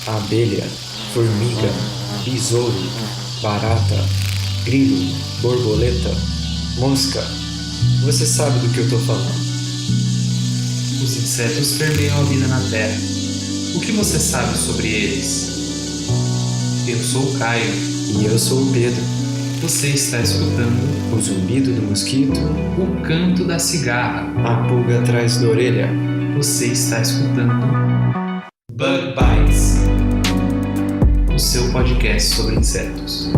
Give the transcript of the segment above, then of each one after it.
abelha, formiga, besouro, barata, grilo, borboleta, mosca. Você sabe do que eu tô falando. Os insetos permeiam a vida na Terra. O que você sabe sobre eles? Eu sou o Caio. E eu sou o Pedro. Você está escutando O zumbido do mosquito, o canto da cigarra. a pulga atrás da orelha. Você está escutando Bug Bites, o seu podcast sobre insetos.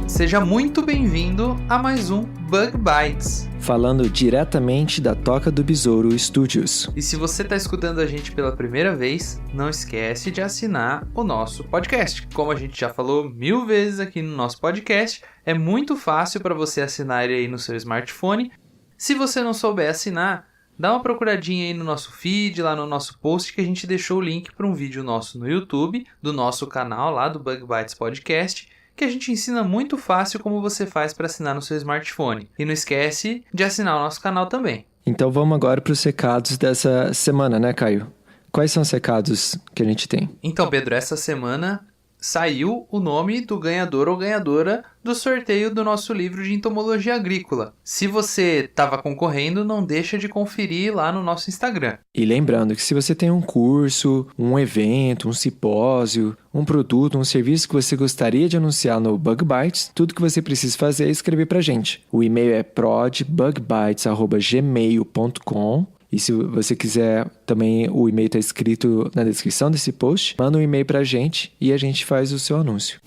Seja muito bem-vindo a mais um Bug Bites. Falando diretamente da Toca do Besouro Studios. E se você está escutando a gente pela primeira vez, não esquece de assinar o nosso podcast. Como a gente já falou 1000 vezes aqui no nosso podcast, é muito fácil para você assinar ele aí no seu smartphone. Se você não souber assinar, dá uma procuradinha aí no nosso feed, lá no nosso post, que a gente deixou o link para um vídeo nosso no YouTube, do nosso canal lá do Bug Bites Podcast, que a gente ensina muito fácil como você faz para assinar no seu smartphone. E não esquece de assinar o nosso canal também. Então vamos agora para os recados dessa semana, né, Caio? Quais são os recados que a gente tem? Então, Pedro, essa semana saiu o nome do ganhador ou ganhadora do sorteio do nosso livro de entomologia agrícola. Se você estava concorrendo, não deixa de conferir lá no nosso Instagram. E lembrando que se você tem um curso, um evento, um simpósio, um produto, um serviço que você gostaria de anunciar no Bug Bites, tudo que você precisa fazer é escrever pra gente. O e-mail é prodbugbites@gmail.com. E se você quiser, também o e-mail está escrito na descrição desse post. Manda um e-mail pra gente e a gente faz o seu anúncio.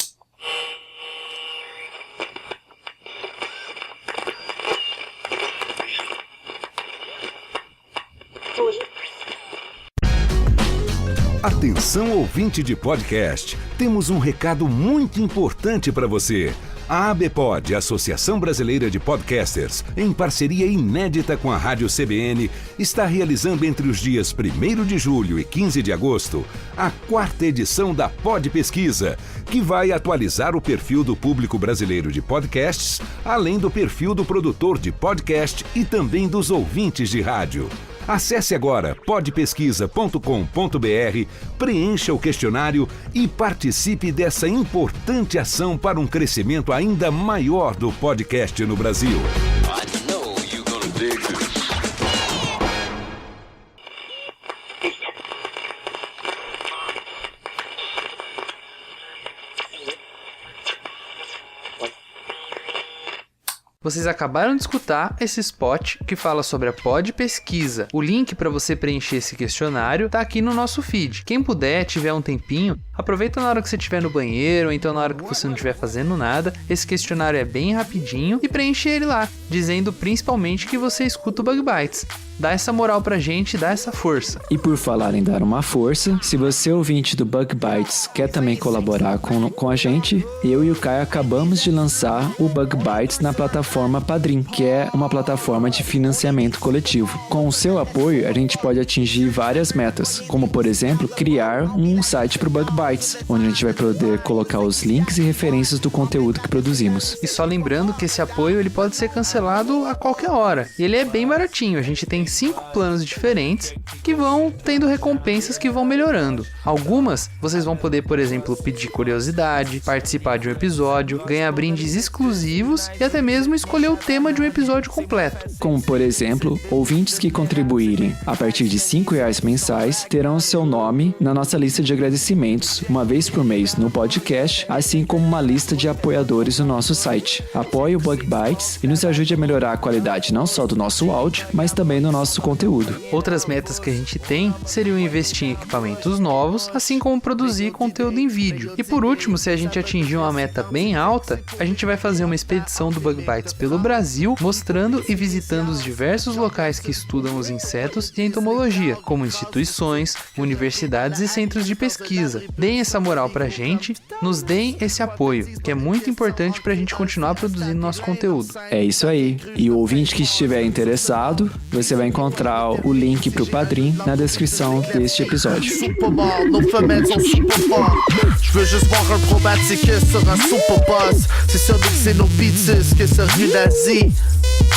Atenção, ouvinte de podcast, temos um recado muito importante para você. A ABPOD, Associação Brasileira de Podcasters, em parceria inédita com a Rádio CBN, está realizando entre os dias 1º de julho e 15 de agosto a 4ª edição da Pod Pesquisa, que vai atualizar o perfil do público brasileiro de podcasts, além do perfil do produtor de podcast e também dos ouvintes de rádio. Acesse agora podpesquisa.com.br, preencha o questionário e participe dessa importante ação para um crescimento ainda maior do podcast no Brasil. Vocês acabaram de escutar esse spot que fala sobre a Pod Pesquisa. O link para você preencher esse questionário tá aqui no nosso feed. Quem puder, tiver um tempinho, aproveita na hora que você estiver no banheiro ou então na hora que você não estiver fazendo nada. Esse questionário é bem rapidinho e preenche ele lá, dizendo principalmente que você escuta o Bug Bites. Dá essa moral pra gente, dá essa força. E por falar em dar uma força, se você ouvinte do Bug Bites quer também colaborar com a gente, eu e o Caio acabamos de lançar o Bug Bites na plataforma Padrim, que é uma plataforma de financiamento coletivo. Com o seu apoio, a gente pode atingir várias metas, como por exemplo, criar um site pro Bug Bites, onde a gente vai poder colocar os links e referências do conteúdo que produzimos. E só lembrando que esse apoio ele pode ser cancelado a qualquer hora. E ele é bem baratinho, a gente tem 5 planos diferentes que vão tendo recompensas que vão melhorando. Algumas vocês vão poder, por exemplo, pedir curiosidade, participar de um episódio, ganhar brindes exclusivos e até mesmo escolher o tema de um episódio completo. Como, por exemplo, ouvintes que contribuírem a partir de R$5 mensais terão seu nome na nossa lista de agradecimentos uma vez por mês no podcast, assim como uma lista de apoiadores no nosso site. Apoie o Bug Bites e nos ajude a melhorar a qualidade não só do nosso áudio, mas também no nosso conteúdo. Outras metas que a gente tem seriam investir em equipamentos novos, assim como produzir conteúdo em vídeo. E por último, se a gente atingir uma meta bem alta, a gente vai fazer uma expedição do Bug Bites pelo Brasil, mostrando e visitando os diversos locais que estudam os insetos e a entomologia, como instituições, universidades e centros de pesquisa. Deem essa moral pra gente, nos deem esse apoio, que é muito importante pra gente continuar produzindo nosso conteúdo. É isso aí. E o ouvinte que estiver interessado, você vai encontrar o link pro Padrim na descrição deste episódio. Nos femelles sont super forts. Je veux juste voir un pro pratiquer sur un super boss. C'est sûr que c'est nos beats, que c'est rue d'Asie.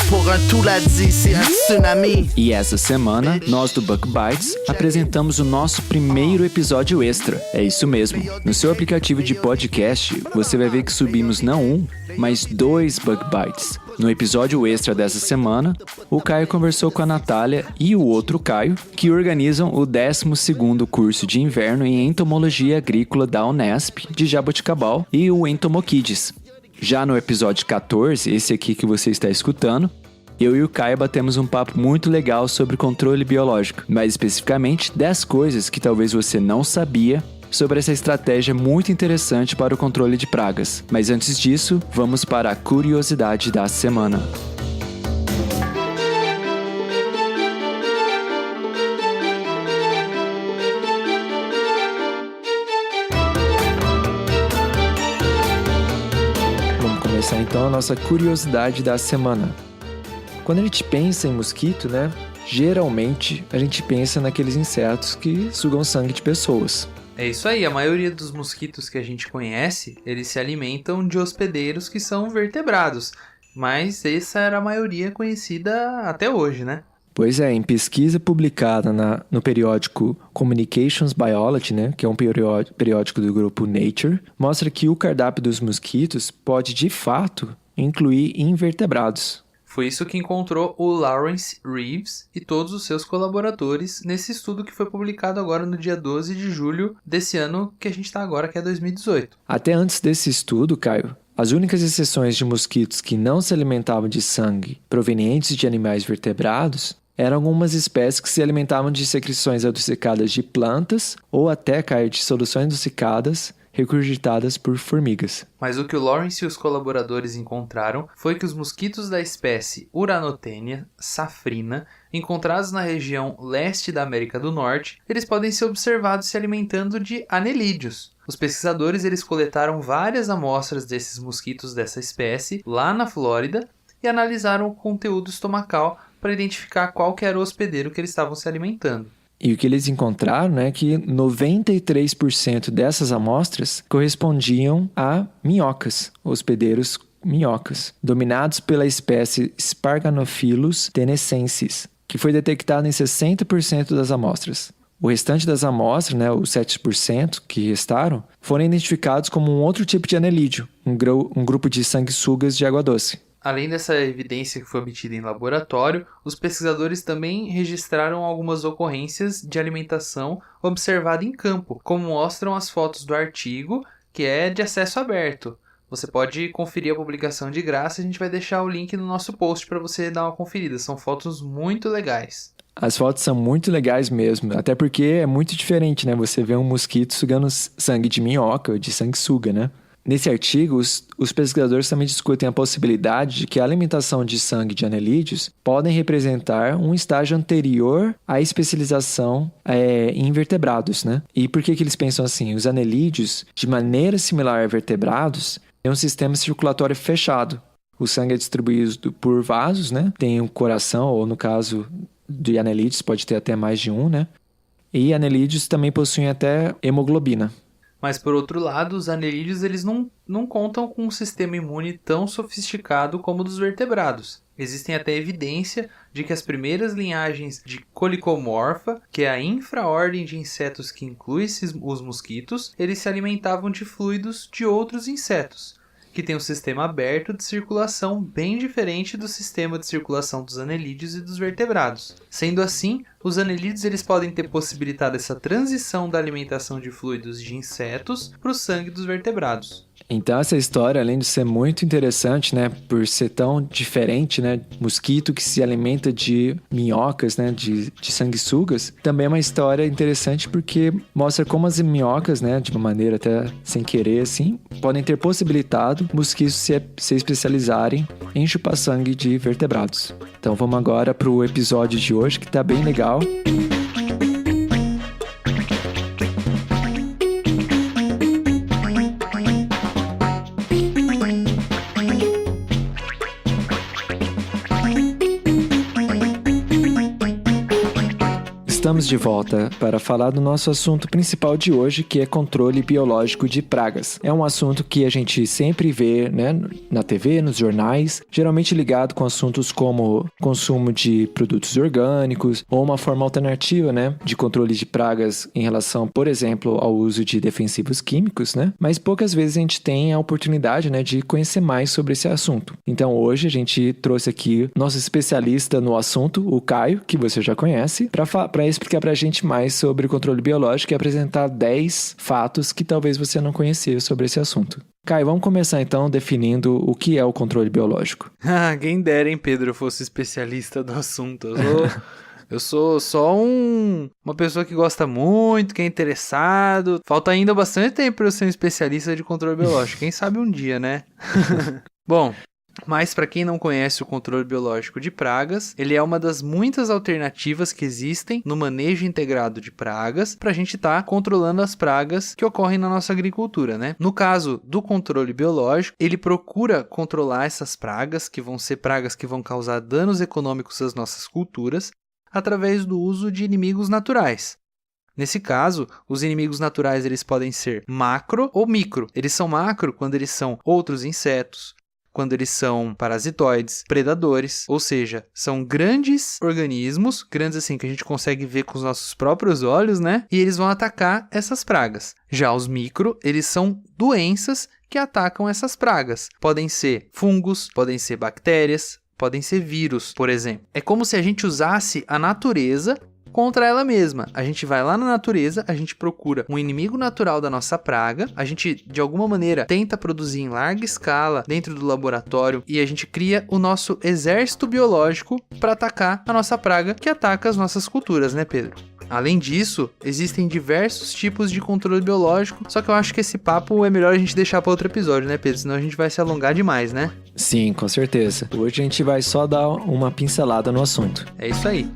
Pour un tout l'a dit, c'est un tsunami. E essa semana, nós do Bug Bites apresentamos o nosso primeiro episódio extra. É isso mesmo. No seu aplicativo de podcast, você vai ver que subimos não um, mas 2 Bug Bites. No episódio extra dessa semana, o Caio conversou com a Natália e o outro Caio, que organizam o 12º curso de inverno em Entomologia Agrícola da Unesp de Jaboticabal e o Entomokids. Já no episódio 14, esse aqui que você está escutando, eu e o Caio batemos um papo muito legal sobre controle biológico, mais especificamente 10 coisas que talvez você não sabia sobre essa estratégia muito interessante para o controle de pragas. Mas antes disso, vamos para a curiosidade da semana. Vamos começar então a nossa curiosidade da semana. Quando a gente pensa em mosquito, né? Geralmente a gente pensa naqueles insetos que sugam sangue de pessoas. É isso aí, a maioria dos mosquitos que a gente conhece, eles se alimentam de hospedeiros que são vertebrados, mas essa era a maioria conhecida até hoje, né? Pois é, em pesquisa publicada no periódico Communications Biology, né, que é um periódico do grupo Nature, mostra que o cardápio dos mosquitos pode, de fato, incluir invertebrados. Foi isso que encontrou o Lawrence Reeves e todos os seus colaboradores nesse estudo que foi publicado agora no dia 12 de julho desse ano que a gente está agora, que é 2018. Até antes desse estudo, Caio, as únicas exceções de mosquitos que não se alimentavam de sangue provenientes de animais vertebrados eram algumas espécies que se alimentavam de secreções adocicadas de plantas ou até, Caio, de soluções adocicadas regurgitadas por formigas. Mas o que o Lawrence e os colaboradores encontraram foi que os mosquitos da espécie Uranotenia safrina, encontrados na região leste da América do Norte, eles podem ser observados se alimentando de anelídeos. Os pesquisadores eles coletaram várias amostras desses mosquitos dessa espécie lá na Flórida e analisaram o conteúdo estomacal para identificar qual que era o hospedeiro que eles estavam se alimentando. E o que eles encontraram é que 93% dessas amostras correspondiam a minhocas, hospedeiros minhocas, dominados pela espécie Sparganophilus tenescensis, que foi detectada em 60% das amostras. O restante das amostras, os 7% que restaram, foram identificados como um outro tipo de anelídeo, um grupo de sanguessugas de água doce. Além dessa evidência que foi obtida em laboratório, os pesquisadores também registraram algumas ocorrências de alimentação observada em campo, como mostram as fotos do artigo, que é de acesso aberto. Você pode conferir a publicação de graça, a gente vai deixar o link no nosso post para você dar uma conferida. São fotos muito legais. As fotos são muito legais mesmo, até porque é muito diferente, né? Você vê um mosquito sugando sangue de minhoca ou de sanguessuga, né? Nesse artigo, os pesquisadores também discutem a possibilidade de que a alimentação de sangue de anelídeos podem representar um estágio anterior à especialização em invertebrados, né? E por que eles pensam assim? Os anelídeos, de maneira similar a vertebrados, têm um sistema circulatório fechado. O sangue é distribuído por vasos, né? Tem um coração, ou no caso de anelídeos, pode ter até mais de um, né? E anelídeos também possuem até hemoglobina. Mas, por outro lado, os anelídeos eles não contam com um sistema imune tão sofisticado como o dos vertebrados. Existem até evidência de que as primeiras linhagens de Colicomorpha, que é a infraordem de insetos que inclui os mosquitos, eles se alimentavam de fluidos de outros insetos, que tem um sistema aberto de circulação bem diferente do sistema de circulação dos anelídeos e dos vertebrados. Sendo assim, os anelídeos eles podem ter possibilitado essa transição da alimentação de fluidos de insetos para o sangue dos vertebrados. Então essa história, além de ser muito interessante, né, por ser tão diferente, né, mosquito que se alimenta de minhocas, né, de sanguessugas, também é uma história interessante porque mostra como as minhocas, né, de uma maneira até sem querer, assim, podem ter possibilitado mosquitos se especializarem em chupar sangue de vertebrados. Então vamos agora para o episódio de hoje, que tá bem legal. Estamos de volta para falar do nosso assunto principal de hoje, que é controle biológico de pragas. É um assunto que a gente sempre vê, né, na TV, nos jornais, geralmente ligado com assuntos como consumo de produtos orgânicos ou uma forma alternativa, né, de controle de pragas em relação, por exemplo, ao uso de defensivos químicos, né? Mas poucas vezes a gente tem a oportunidade, né, de conhecer mais sobre esse assunto. Então hoje a gente trouxe aqui nosso especialista no assunto, o Caio, que você já conhece, para explicar pra gente mais sobre o controle biológico e apresentar 10 fatos que talvez você não conhecia sobre esse assunto. Caio, vamos começar então definindo o que é o controle biológico. Ah, quem dera, hein, Pedro, eu fosse especialista do assunto. Eu sou só uma pessoa que gosta muito, que é interessado. Falta ainda bastante tempo para eu ser um especialista de controle biológico. Quem sabe um dia, né? Bom, mas para quem não conhece o controle biológico de pragas, ele é uma das muitas alternativas que existem no manejo integrado de pragas para a gente estar controlando as pragas que ocorrem na nossa agricultura, né? No caso do controle biológico, ele procura controlar essas pragas, que vão ser pragas que vão causar danos econômicos às nossas culturas, através do uso de inimigos naturais. Nesse caso, os inimigos naturais eles podem ser macro ou micro. Eles são macro quando eles são outros insetos, quando eles são parasitoides, predadores, ou seja, são grandes organismos, grandes assim que a gente consegue ver com os nossos próprios olhos, né? E eles vão atacar essas pragas. Já os micro, eles são doenças que atacam essas pragas. Podem ser fungos, podem ser bactérias, podem ser vírus, por exemplo. É como se a gente usasse a natureza contra ela mesma. A gente vai lá na natureza, a gente procura um inimigo natural da nossa praga, a gente, de alguma maneira, tenta produzir em larga escala dentro do laboratório e a gente cria o nosso exército biológico para atacar a nossa praga que ataca as nossas culturas, né, Pedro? Além disso, existem diversos tipos de controle biológico, só que eu acho que esse papo é melhor a gente deixar para outro episódio, né, Pedro? Senão a gente vai se alongar demais, né? Sim, com certeza. Hoje a gente vai só dar uma pincelada no assunto. É isso aí.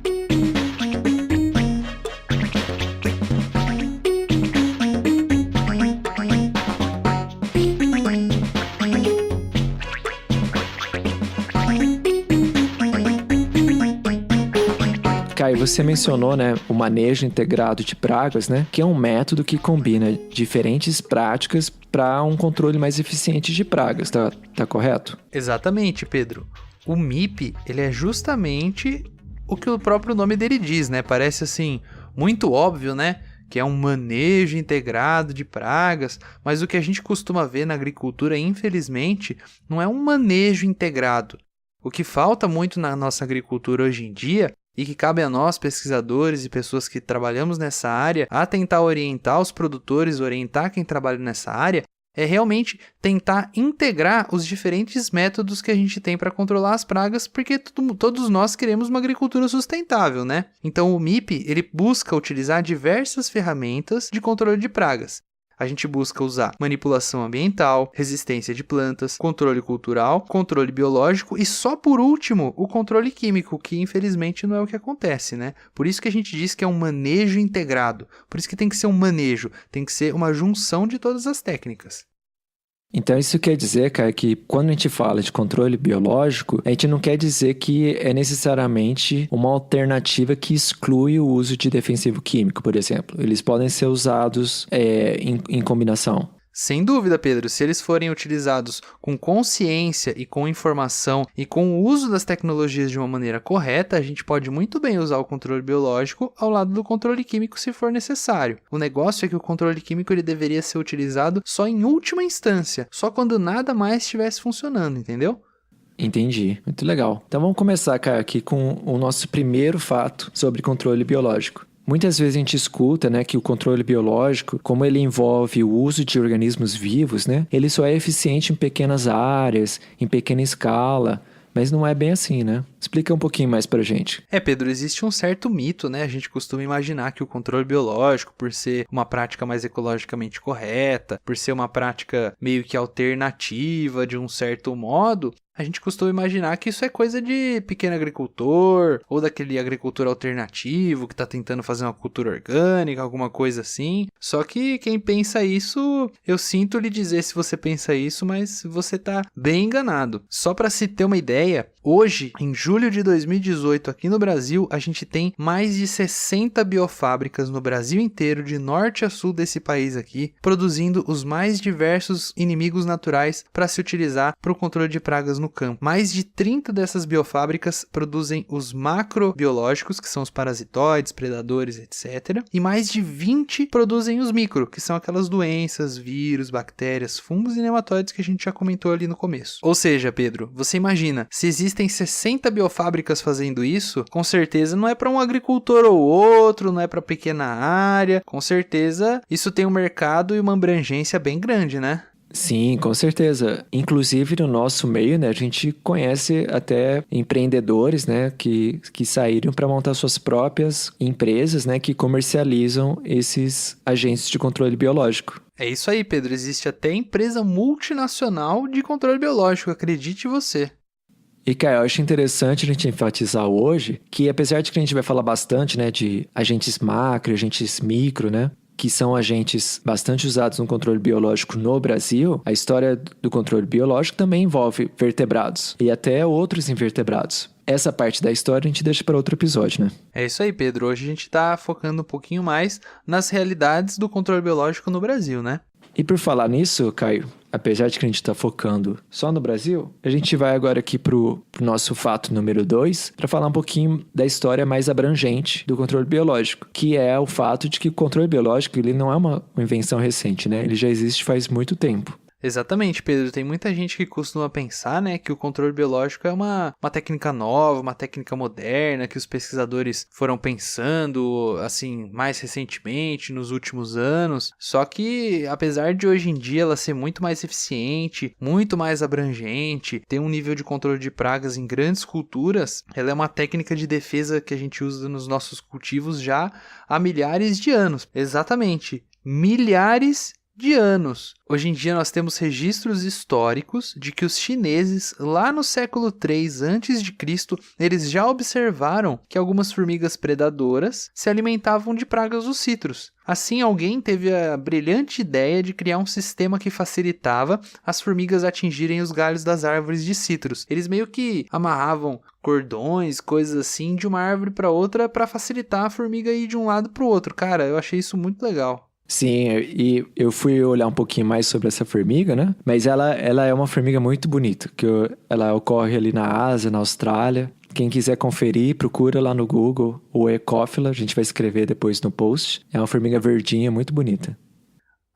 Caio, você mencionou, né, o manejo integrado de pragas, né, que é um método que combina diferentes práticas para um controle mais eficiente de pragas, tá correto? Exatamente, Pedro. O MIP, ele é justamente o que o próprio nome dele diz, né? Parece assim, muito óbvio, né? Que é um manejo integrado de pragas, mas o que a gente costuma ver na agricultura, infelizmente, não é um manejo integrado. O que falta muito na nossa agricultura hoje em dia e que cabe a nós, pesquisadores e pessoas que trabalhamos nessa área, a tentar orientar os produtores, orientar quem trabalha nessa área, é realmente tentar integrar os diferentes métodos que a gente tem para controlar as pragas, porque todos nós queremos uma agricultura sustentável, né? Então o MIP, ele busca utilizar diversas ferramentas de controle de pragas. A gente busca usar manipulação ambiental, resistência de plantas, controle cultural, controle biológico e só por último o controle químico, que infelizmente não é o que acontece, né? Por isso que a gente diz que é um manejo integrado. Por isso que tem que ser um manejo, tem que ser uma junção de todas as técnicas. Então isso quer dizer, cara, que quando a gente fala de controle biológico, a gente não quer dizer que é necessariamente uma alternativa que exclui o uso de defensivo químico, por exemplo. Eles podem ser usados em combinação. Sem dúvida, Pedro, se eles forem utilizados com consciência e com informação e com o uso das tecnologias de uma maneira correta, a gente pode muito bem usar o controle biológico ao lado do controle químico se for necessário. O negócio é que o controle químico ele deveria ser utilizado só em última instância, só quando nada mais estivesse funcionando, entendeu? Entendi, muito legal. Então vamos começar, cara, aqui com o nosso primeiro fato sobre controle biológico. Muitas vezes a gente escuta, né, que o controle biológico, como ele envolve o uso de organismos vivos, né, ele só é eficiente em pequenas áreas, em pequena escala, mas não é bem assim, né? Explica um pouquinho mais pra gente. Pedro, existe um certo mito, né? A gente costuma imaginar que o controle biológico, por ser uma prática mais ecologicamente correta, por ser uma prática meio que alternativa de um certo modo, a gente costuma imaginar que isso é coisa de pequeno agricultor, ou daquele agricultor alternativo que tá tentando fazer uma cultura orgânica, alguma coisa assim. Só que quem pensa isso, eu sinto lhe dizer se você pensa isso, mas você tá bem enganado. Só para se ter uma ideia, hoje, em julho de 2018, aqui no Brasil, a gente tem mais de 60 biofábricas no Brasil inteiro, de norte a sul desse país aqui, produzindo os mais diversos inimigos naturais para se utilizar para o controle de pragas no campo. Mais de 30 dessas biofábricas produzem os macrobiológicos, que são os parasitoides, predadores, etc. E mais de 20 produzem os micro, que são aquelas doenças, vírus, bactérias, fungos e nematóides que a gente já comentou ali no começo. Ou seja, Pedro, você imagina, se existem 60 biofábricas fazendo isso, com certeza não é para um agricultor ou outro, não é para pequena área, com certeza isso tem um mercado e uma abrangência bem grande, né? Sim, com certeza. Inclusive no nosso meio, né, a gente conhece até empreendedores, né, que saíram para montar suas próprias empresas, né, que comercializam esses agentes de controle biológico. É isso aí, Pedro. Existe até empresa multinacional de controle biológico, acredite você. E, Caio, eu acho interessante a gente enfatizar hoje que, apesar de que a gente vai falar bastante, né, de agentes macro, agentes micro, né, que são agentes bastante usados no controle biológico no Brasil, a história do controle biológico também envolve vertebrados e até outros invertebrados. Essa parte da história a gente deixa para outro episódio, né? É isso aí, Pedro. Hoje a gente está focando um pouquinho mais nas realidades do controle biológico no Brasil, né? E por falar nisso, Caio, apesar de que a gente está focando só no Brasil, a gente vai agora aqui pro nosso fato número 2 para falar um pouquinho da história mais abrangente do controle biológico, que é o fato de que o controle biológico ele não é uma invenção recente, né? Ele já existe faz muito tempo. Exatamente, Pedro. Tem muita gente que costuma pensar, né, que o controle biológico é uma técnica nova, uma técnica moderna, que os pesquisadores foram pensando, assim, mais recentemente, nos últimos anos. Só que, apesar de hoje em dia ela ser muito mais eficiente, muito mais abrangente, ter um nível de controle de pragas em grandes culturas, ela é uma técnica de defesa que a gente usa nos nossos cultivos já há milhares de anos. Exatamente, milhares de anos. Hoje em dia nós temos registros históricos de que os chineses, lá no século 3 a.C., eles já observaram que algumas formigas predadoras se alimentavam de pragas dos citros. Assim, alguém teve a brilhante ideia de criar um sistema que facilitava as formigas atingirem os galhos das árvores de citros. Eles meio que amarravam cordões, coisas assim, de uma árvore para outra para facilitar a formiga ir de um lado para o outro. Cara, eu achei isso muito legal. Sim, e eu fui olhar um pouquinho mais sobre essa formiga, né? Mas ela é uma formiga muito bonita, ela ocorre ali na Ásia, na Austrália. Quem quiser conferir, procura lá no Google o Ecófila, a gente vai escrever depois no post. É uma formiga verdinha muito bonita.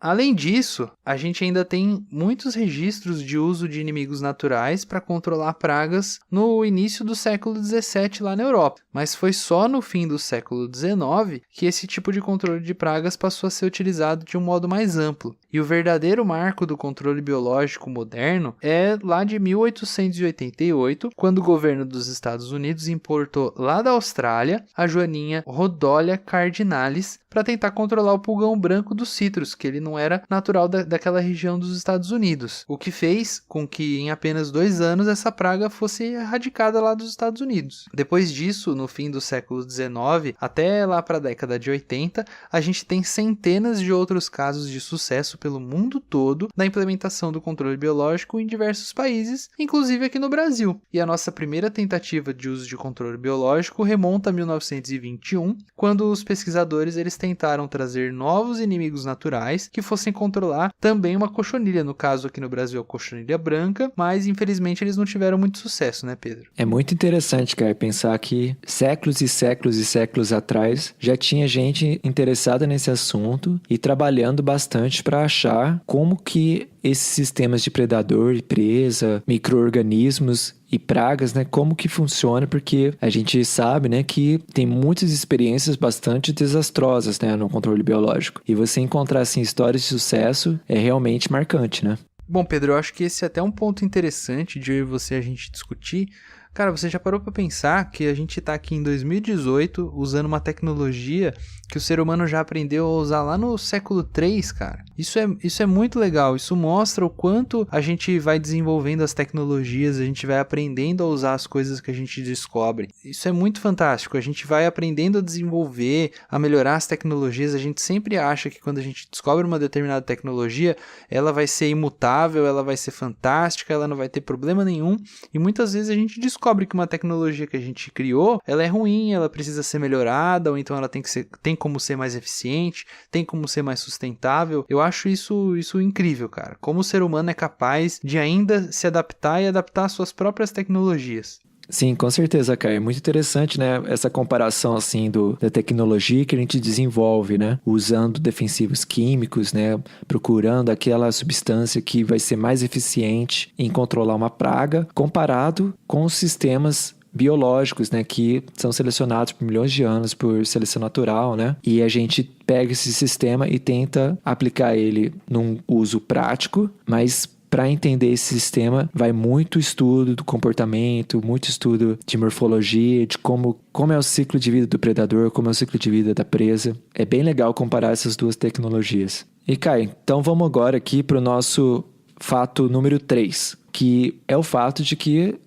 Além disso, a gente ainda tem muitos registros de uso de inimigos naturais para controlar pragas no início do século XVII lá na Europa. Mas foi só no fim do século XIX que esse tipo de controle de pragas passou a ser utilizado de um modo mais amplo. E o verdadeiro marco do controle biológico moderno é lá de 1888, quando o governo dos Estados Unidos importou lá da Austrália a joaninha Rhodolia cardinalis para tentar controlar o pulgão branco dos citros, que ele não era natural daquela região dos Estados Unidos, o que fez com que em apenas 2 anos essa praga fosse erradicada lá dos Estados Unidos. Depois disso, no fim do século XIX, até lá para a década de 80, a gente tem centenas de outros casos de sucesso pelo mundo todo da implementação do controle biológico em diversos países, inclusive aqui no Brasil. E a nossa primeira tentativa de uso de controle biológico remonta a 1921, quando os pesquisadores eles tentaram trazer novos inimigos naturais que fossem controlar também uma cochonilha, no caso aqui no Brasil a cochonilha branca, mas infelizmente eles não tiveram muito sucesso, né, Pedro? É muito interessante, cara, pensar que séculos e séculos e séculos atrás já tinha gente interessada nesse assunto e trabalhando bastante para achar como que esses sistemas de predador e presa, micro-organismos e pragas, né, como que funciona, porque a gente sabe, né, que tem muitas experiências bastante desastrosas, né, no controle biológico. E você encontrar, assim, histórias de sucesso é realmente marcante, né? Bom, Pedro, eu acho que esse é até um ponto interessante de eu e você a gente discutir. Cara, você já parou para pensar que a gente tá aqui em 2018 usando uma tecnologia que o ser humano já aprendeu a usar lá no século 3, cara? Isso é muito legal, isso mostra o quanto a gente vai desenvolvendo as tecnologias, a gente vai aprendendo a usar as coisas que a gente descobre. Isso é muito fantástico, a gente vai aprendendo a desenvolver, a melhorar as tecnologias. A gente sempre acha que quando a gente descobre uma determinada tecnologia, ela vai ser imutável, ela vai ser fantástica, ela não vai ter problema nenhum, e muitas vezes a gente descobre que uma tecnologia que a gente criou, ela é ruim, ela precisa ser melhorada, ou então ela tem como ser mais eficiente, tem como ser mais sustentável. Eu acho isso incrível, cara. Como o ser humano é capaz de ainda se adaptar e adaptar às suas próprias tecnologias. Sim, com certeza, Caio. É muito interessante, né? Essa comparação, assim, da tecnologia que a gente desenvolve, né? Usando defensivos químicos, né? Procurando aquela substância que vai ser mais eficiente em controlar uma praga, comparado com os sistemas biológicos, né, que são selecionados por milhões de anos por seleção natural, né, e a gente pega esse sistema e tenta aplicar ele num uso prático, mas para entender esse sistema vai muito estudo do comportamento, muito estudo de morfologia, de como é o ciclo de vida do predador, como é o ciclo de vida da presa. É bem legal comparar essas duas tecnologias. E Caio, então vamos agora aqui para o nosso fato número 3, que é o fato de que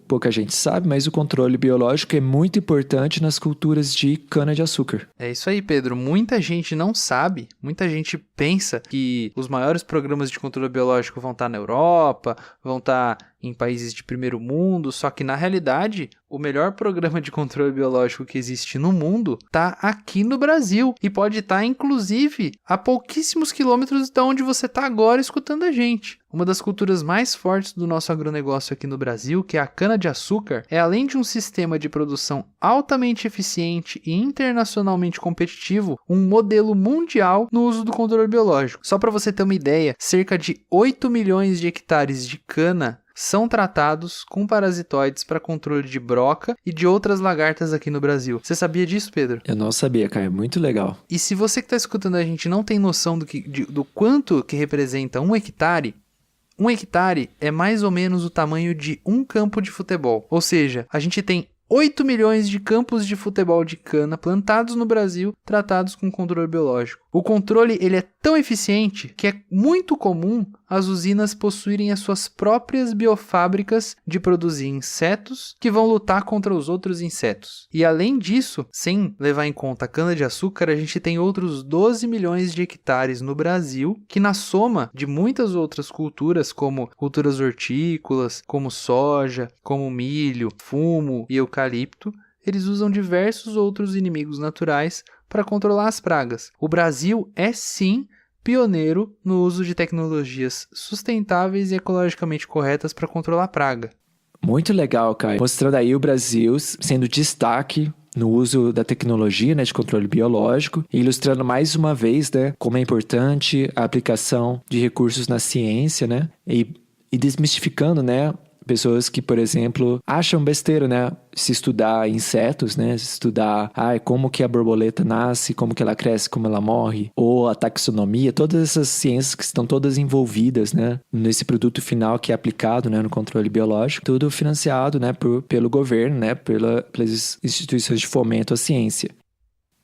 pouca gente sabe, mas o controle biológico é muito importante nas culturas de cana-de-açúcar. É isso aí, Pedro. Muita gente não sabe, muita gente pensa que os maiores programas de controle biológico vão estar na Europa, vão estar em países de primeiro mundo, só que na realidade o melhor programa de controle biológico que existe no mundo está aqui no Brasil e pode estar inclusive a pouquíssimos quilômetros de onde você está agora escutando a gente. Uma das culturas mais fortes do nosso agronegócio aqui no Brasil, que é a cana-de-açúcar, é além de um sistema de produção altamente eficiente e internacionalmente competitivo, um modelo mundial no uso do controle biológico. Só para você ter uma ideia, cerca de 8 milhões de hectares de cana são tratados com parasitoides para controle de broca e de outras lagartas aqui no Brasil. Você sabia disso, Pedro? Eu não sabia, Caio. Muito legal. E se você que está escutando a gente não tem noção do quanto que representa um hectare é mais ou menos o tamanho de um campo de futebol. Ou seja, a gente tem 8 milhões de campos de futebol de cana plantados no Brasil, tratados com controle biológico. O controle ele é tão eficiente que é muito comum as usinas possuírem as suas próprias biofábricas de produzir insetos que vão lutar contra os outros insetos. E além disso, sem levar em conta a cana-de-açúcar, a gente tem outros 12 milhões de hectares no Brasil, que na soma de muitas outras culturas, como culturas hortícolas, como soja, como milho, fumo e eucalipto, eles usam diversos outros inimigos naturais para controlar as pragas. O Brasil é sim pioneiro no uso de tecnologias sustentáveis e ecologicamente corretas para controlar a praga. Muito legal, Caio. Mostrando aí o Brasil sendo destaque no uso da tecnologia, né, de controle biológico, e ilustrando mais uma vez, né, como é importante a aplicação de recursos na ciência, né, e desmistificando, né, pessoas que, por exemplo, acham besteira, né? Se estudar insetos, né? Se estudar como que a borboleta nasce, como que ela cresce, como ela morre, ou a taxonomia, todas essas ciências que estão todas envolvidas, né? Nesse produto final que é aplicado, né? No controle biológico, tudo financiado, né? Pelo governo, né? Pelas instituições de fomento à ciência.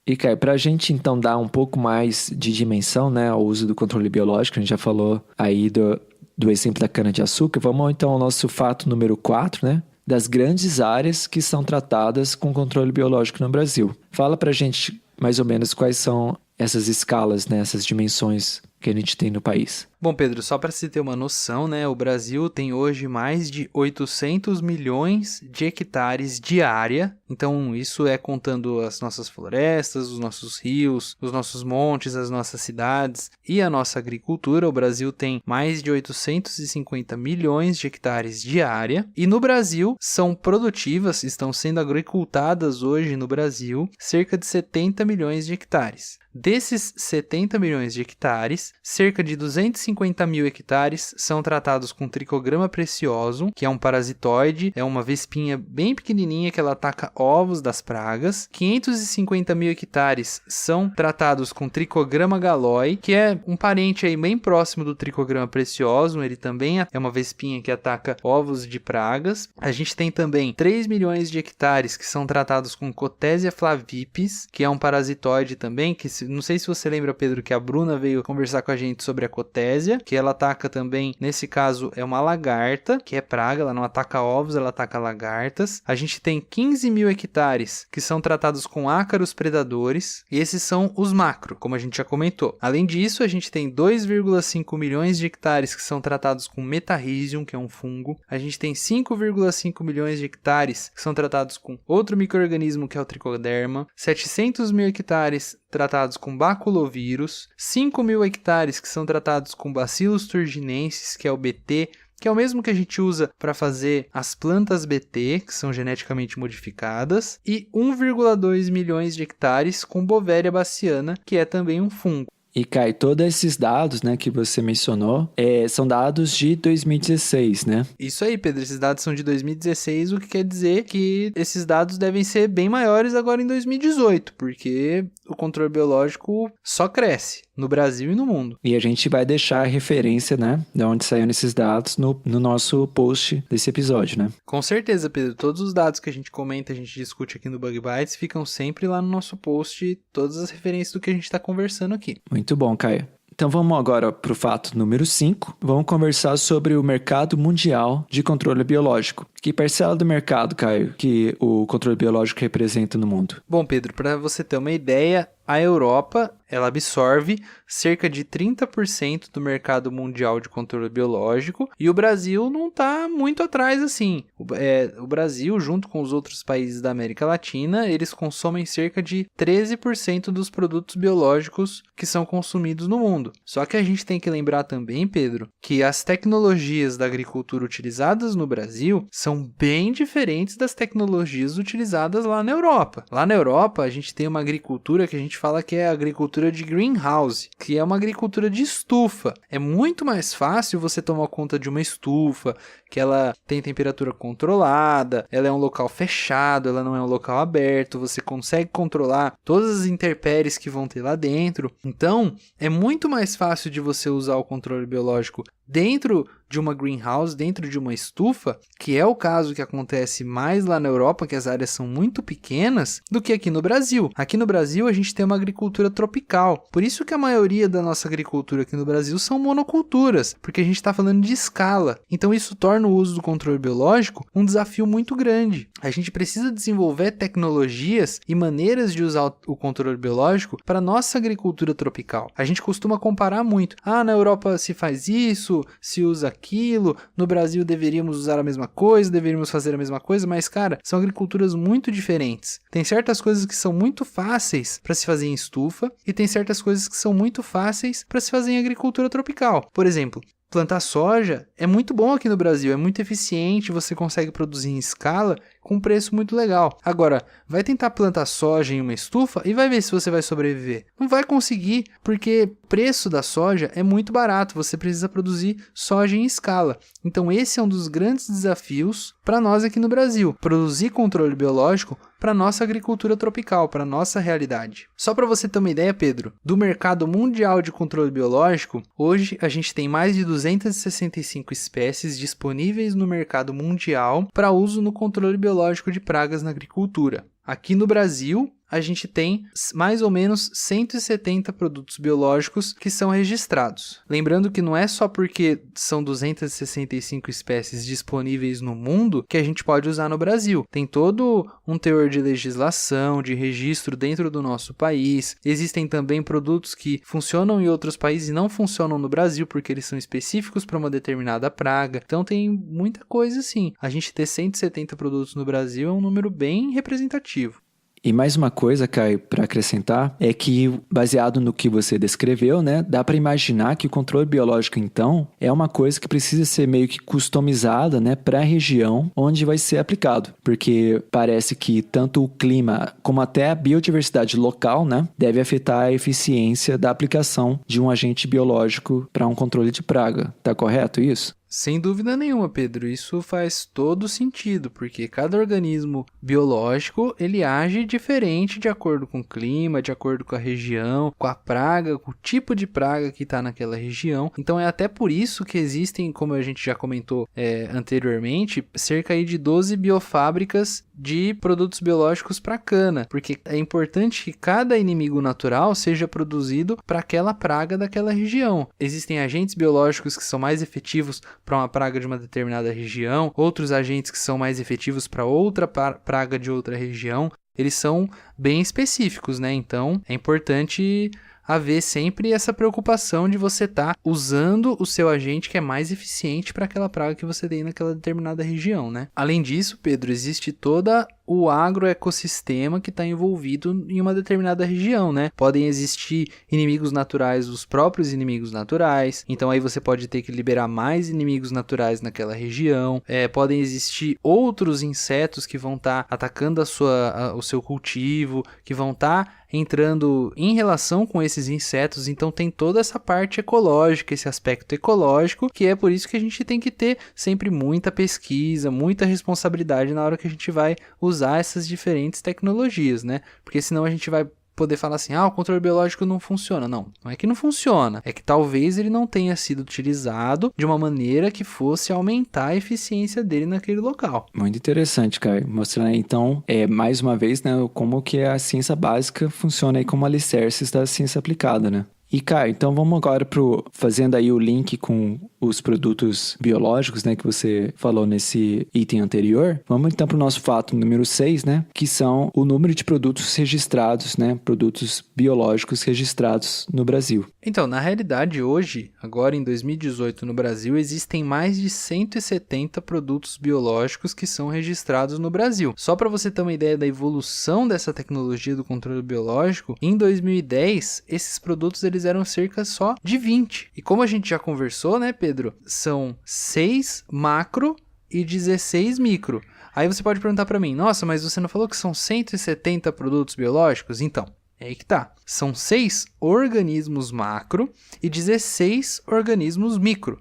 E, Caio, para a gente, então, dar um pouco mais de dimensão, né? Ao uso do controle biológico, a gente já falou aí do exemplo da cana-de-açúcar, vamos então ao nosso fato número 4, né? Das grandes áreas que são tratadas com controle biológico no Brasil. Fala pra gente mais ou menos quais são essas escalas, né? Essas dimensões que a gente tem no país. Bom, Pedro, só para se ter uma noção, né, o Brasil tem hoje mais de 800 milhões de hectares de área. Então, isso é contando as nossas florestas, os nossos rios, os nossos montes, as nossas cidades e a nossa agricultura. O Brasil tem mais de 850 milhões de hectares de área. E no Brasil, são produtivas, estão sendo agricultadas hoje no Brasil, cerca de 70 milhões de hectares. Desses 70 milhões de hectares, cerca de 250 150 mil hectares são tratados com Trichogramma preciosum, que é um parasitoide, é uma vespinha bem pequenininha que ela ataca ovos das pragas. 550 mil hectares são tratados com Trichogramma galloi, que é um parente aí bem próximo do Trichogramma preciosum, ele também é uma vespinha que ataca ovos de pragas. A gente tem também 3 milhões de hectares que são tratados com Cotesia flavipes, que é um parasitoide também, que não sei se você lembra, Pedro, que a Bruna veio conversar com a gente sobre a Cotesia, que ela ataca também, nesse caso, é uma lagarta, que é praga, ela não ataca ovos, ela ataca lagartas. A gente tem 15 mil hectares que são tratados com ácaros predadores, e esses são os macro, como a gente já comentou. Além disso, a gente tem 2,5 milhões de hectares que são tratados com Metarrhizium, que é um fungo. A gente tem 5,5 milhões de hectares que são tratados com outro micro-organismo, que é o Trichoderma. 700 mil hectares tratados com baculovírus, 5 mil hectares que são tratados com Bacillus thuringiensis, que é o BT, que é o mesmo que a gente usa para fazer as plantas BT, que são geneticamente modificadas, e 1,2 milhões de hectares com Bovéria baciana, que é também um fungo. E, Kai, todos esses dados, né, que você mencionou, são dados de 2016, né? Isso aí, Pedro, esses dados são de 2016, o que quer dizer que esses dados devem ser bem maiores agora em 2018, porque o controle biológico só cresce no Brasil e no mundo. E a gente vai deixar a referência, né, de onde saíram esses dados no nosso post desse episódio, né? Com certeza, Pedro. Todos os dados que a gente comenta, a gente discute aqui no Bug Bites, ficam sempre lá no nosso post, todas as referências do que a gente está conversando aqui. Muito bom, Caio. Então vamos agora para o fato número 5. Vamos conversar sobre o mercado mundial de controle biológico. Que parcela do mercado, Caio, que o controle biológico representa no mundo? Bom, Pedro, para você ter uma ideia, a Europa, ela absorve cerca de 30% do mercado mundial de controle biológico e o Brasil não está muito atrás assim. O Brasil, junto com os outros países da América Latina, eles consomem cerca de 13% dos produtos biológicos que são consumidos no mundo. Só que a gente tem que lembrar também, Pedro, que as tecnologias da agricultura utilizadas no Brasil são bem diferentes das tecnologias utilizadas lá na Europa. Lá na Europa, a gente tem uma agricultura que a gente fala que é a agricultura de greenhouse, que é uma agricultura de estufa. É muito mais fácil você tomar conta de uma estufa, que ela tem temperatura controlada, ela é um local fechado, ela não é um local aberto, você consegue controlar todas as intempéries que vão ter lá dentro. Então, é muito mais fácil de você usar o controle biológico dentro de uma greenhouse, dentro de uma estufa, que é o caso que acontece mais lá na Europa, que as áreas são muito pequenas, do que aqui no Brasil. Aqui no Brasil a gente tem uma agricultura tropical, por isso que a maioria da nossa agricultura aqui no Brasil são monoculturas, porque a gente está falando de escala. Então isso torna o uso do controle biológico um desafio muito grande. A gente precisa desenvolver tecnologias e maneiras de usar o controle biológico para a nossa agricultura tropical. A gente costuma comparar muito. Na Europa se faz isso, se usa aquilo, no Brasil deveríamos usar a mesma coisa, deveríamos fazer a mesma coisa, mas, cara, são agriculturas muito diferentes. Tem certas coisas que são muito fáceis para se fazer em estufa e tem certas coisas que são muito fáceis para se fazer em agricultura tropical. Por exemplo, plantar soja é muito bom aqui no Brasil, é muito eficiente, você consegue produzir em escala com um preço muito legal. Agora, vai tentar plantar soja em uma estufa e vai ver se você vai sobreviver. Não vai conseguir, porque o preço da soja é muito barato, você precisa produzir soja em escala. Então esse é um dos grandes desafios para nós aqui no Brasil, produzir controle biológico para nossa agricultura tropical, para nossa realidade. Só para você ter uma ideia, Pedro, do mercado mundial de controle biológico, hoje a gente tem mais de 265 espécies disponíveis no mercado mundial para uso no controle biológico de pragas na agricultura. Aqui no Brasil, a gente tem mais ou menos 170 produtos biológicos que são registrados. Lembrando que não é só porque são 265 espécies disponíveis no mundo que a gente pode usar no Brasil. Tem todo um teor de legislação, de registro dentro do nosso país. Existem também produtos que funcionam em outros países e não funcionam no Brasil porque eles são específicos para uma determinada praga. Então tem muita coisa assim. A gente ter 170 produtos no Brasil é um número bem representativo. E mais uma coisa, Caio, para acrescentar, é que, baseado no que você descreveu, né, dá para imaginar que o controle biológico, então, é uma coisa que precisa ser meio que customizada, né, para a região onde vai ser aplicado. Porque parece que tanto o clima como até a biodiversidade local, né, deve afetar a eficiência da aplicação de um agente biológico para um controle de praga. Tá correto isso? Sem dúvida nenhuma, Pedro, isso faz todo sentido, porque cada organismo biológico, ele age diferente de acordo com o clima, de acordo com a região, com a praga, com o tipo de praga que está naquela região. Então é até por isso que existem, como a gente já comentou anteriormente, cerca aí de 12 biofábricas de produtos biológicos para cana, porque é importante que cada inimigo natural seja produzido para aquela praga daquela região. Existem agentes biológicos que são mais efetivos para uma praga de uma determinada região, outros agentes que são mais efetivos para outra praga de outra região. Eles são bem específicos, né? Então, é importante haver sempre essa preocupação de você estar usando o seu agente que é mais eficiente para aquela praga que você tem naquela determinada região, né? Além disso, Pedro, existe toda o agroecossistema que está envolvido em uma determinada região, né? Podem existir inimigos naturais, os próprios inimigos naturais, então aí você pode ter que liberar mais inimigos naturais naquela região. Podem existir outros insetos que vão estar atacando o seu cultivo, que vão estar entrando em relação com esses insetos, então tem toda essa parte ecológica, esse aspecto ecológico, que é por isso que a gente tem que ter sempre muita pesquisa, muita responsabilidade na hora que a gente vai usar essas diferentes tecnologias, né? Porque senão a gente vai poder falar assim, o controle biológico não funciona. Não é que não funciona, é que talvez ele não tenha sido utilizado de uma maneira que fosse aumentar a eficiência dele naquele local. Muito interessante, Caio. Mostrando aí, então, mais uma vez, né, como que a ciência básica funciona aí como alicerces da ciência aplicada, né? E, Caio, então vamos agora fazendo aí o link com os produtos biológicos, né, que você falou nesse item anterior. Vamos então para o nosso fato número 6, né, que são o número de produtos registrados, né, produtos biológicos registrados no Brasil. Então, na realidade, hoje, agora em 2018 no Brasil, existem mais de 170 produtos biológicos que são registrados no Brasil. Só para você ter uma ideia da evolução dessa tecnologia do controle biológico, em 2010, esses produtos eles eram cerca só de 20. E como a gente já conversou, né, Pedro? São 6 macro e 16 micro. Aí você pode perguntar para mim, nossa, mas você não falou que são 170 produtos biológicos? Então, é aí que tá. São 6 organismos macro e 16 organismos micro.